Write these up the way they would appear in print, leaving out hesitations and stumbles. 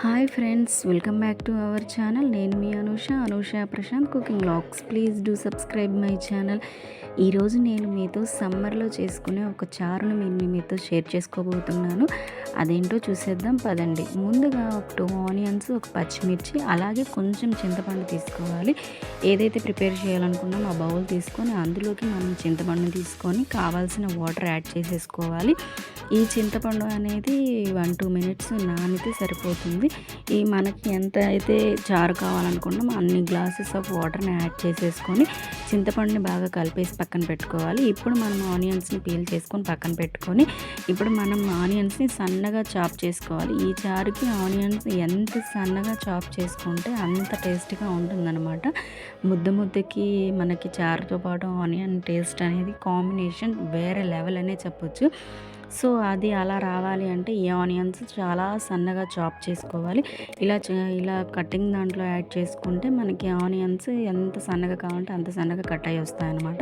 Hi friends, welcome back to our channel. నేను మీ Anusha Prashanth cooking vlogs. Please do subscribe my channel. ఈరోజు నేను మీతో సమ్మర్లో చేసుకునే ఒక చారును మీతో షేర్ చేసుకోబోతున్నాను. అదేంటో చూసేద్దాం పదండి. ముందుగా ఒక 2 ఆనియన్స్, ఒక పచ్చిమిర్చి, అలాగే కొంచెం చింతపండు తీసుకోవాలి. ఏదైతే ప్రిపేర్ చేయాలనుకున్నామో ఆ బౌల్ తీసుకొని అందులోకి మనం చింతపండుని తీసుకొని కావాల్సిన వాటర్ యాడ్ చేసేసుకోవాలి. ఈ చింతపండు అనేది 1-2 మినిట్స్ నానితే సరిపోతుంది. ఈ మనకి ఎంత అయితే చారు కావాలనుకున్నామో అన్ని గ్లాసెస్ ఆఫ్ వాటర్ని యాడ్ చేసేసుకొని చింతపండుని బాగా కలిపేసి పక్కన పెట్టుకోవాలి. ఇప్పుడు మనం ఆనియన్స్ని పీల్ చేసుకొని పక్కన పెట్టుకొని ఇప్పుడు మనం ఆనియన్స్ని సన్నగా చాప్ చేసుకోవాలి. ఈ చారుకి ఆనియన్స్ ఎంత సన్నగా చాప్ చేసుకుంటే అంత టేస్ట్గా ఉంటుందన్నమాట. ముద్దకి మనకి చారుతో పాటు ఆనియన్ టేస్ట్ అనేది కాంబినేషన్ వేరే లెవెల్ అనే చెప్పొచ్చు. సో అది అలా రావాలి అంటే ఈ ఆనియన్స్ చాలా సన్నగా చాప్ చేసుకోవాలి. ఇలా కటింగ్ దాంట్లో యాడ్ చేసుకుంటే మనకి ఆనియన్స్ ఎంత సన్నగా కావాలంటే అంత సన్నగా కట్ అయ్యి వస్తాయన్నమాట.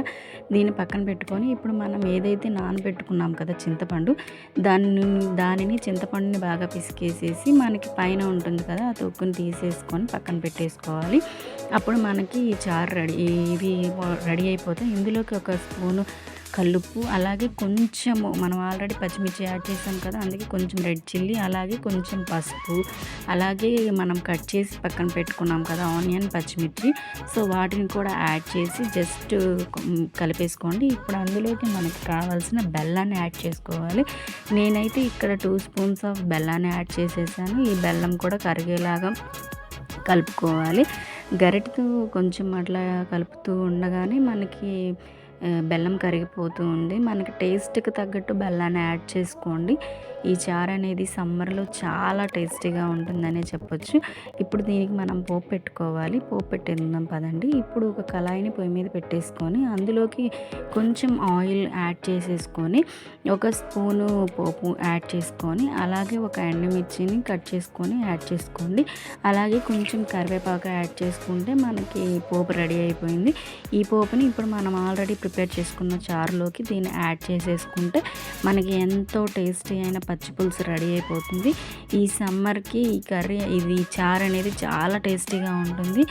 దీన్ని పక్కన పెట్టుకొని ఇప్పుడు మనం ఏదైతే నానబెట్టుకున్నాం కదా చింతపండు, దానిని చింతపండుని బాగా పిసికేసేసి మనకి పైన ఉంటుంది కదా ఆ తొక్కుని తీసేసుకొని పక్కన పెట్టేసుకోవాలి. అప్పుడు మనకి ఈ చారు ఇవి రెడీ అయిపోతాయి. ఇందులోకి ఒక స్పూను కల్లుప్పు, అలాగే కొంచెము మనం ఆల్రెడీ పచ్చిమిర్చి యాడ్ చేసాం కదా, అందుకే కొంచెం రెడ్ చిల్లీ, అలాగే కొంచెం పసుపు, అలాగే మనం కట్ చేసి పక్కన పెట్టుకున్నాం కదా ఆనియన్, పచ్చిమిర్చి, సో వాటిని కూడా యాడ్ చేసి జస్ట్ కలిపేసుకోండి. ఇప్పుడు అందులోకి మనకి కావాల్సిన బెల్లాన్ని యాడ్ చేసుకోవాలి. నేనైతే ఇక్కడ 2 స్పూన్స్ ఆఫ్ బెల్లాన్ని యాడ్ చేసేసాను. ఈ బెల్లం కూడా కరిగేలాగా కలుపుకోవాలి. గరిటెతో కొంచెం అట్లా కలుపుతూ ఉండగానే మనకి బెల్లం కరిగిపోతూ ఉంది. మనకి టేస్ట్కి తగ్గట్టు బెల్లాన్ని యాడ్ చేసుకోండి. ఈ చారు అనేది సమ్మర్లో చాలా టేస్టీగా ఉంటుందనే చెప్పొచ్చు. ఇప్పుడు దీనికి మనం పోపు పెట్టుకోవాలి. పోపు పెట్టేద్దాం పదండి. ఇప్పుడు ఒక కళాయిని పొయ్యి మీద పెట్టేసుకొని అందులోకి కొంచెం ఆయిల్ యాడ్ చేసేసుకొని ఒక స్పూను పోపు యాడ్ చేసుకొని అలాగే ఒక ఎండుమిర్చిని కట్ చేసుకొని యాడ్ చేసుకోండి. అలాగే కొంచెం కరివేపాకు యాడ్ చేసుకుంటే మనకి పోపు రెడీ అయిపోయింది. ఈ పోపుని ఇప్పుడు మనం ఆల్రెడీ ప్రిపేర్ చేసుకున్న చారులోకి దీన్ని యాడ్ చేసేసుకుంటే మనకి ఎంతో టేస్టీ అయిన పచ్చి పులుసు రెడీ అయిపోతుంది. ఈ సమ్మర్కి ఈ చారు అనేది చాలా టేస్టీగా ఉంటుంది.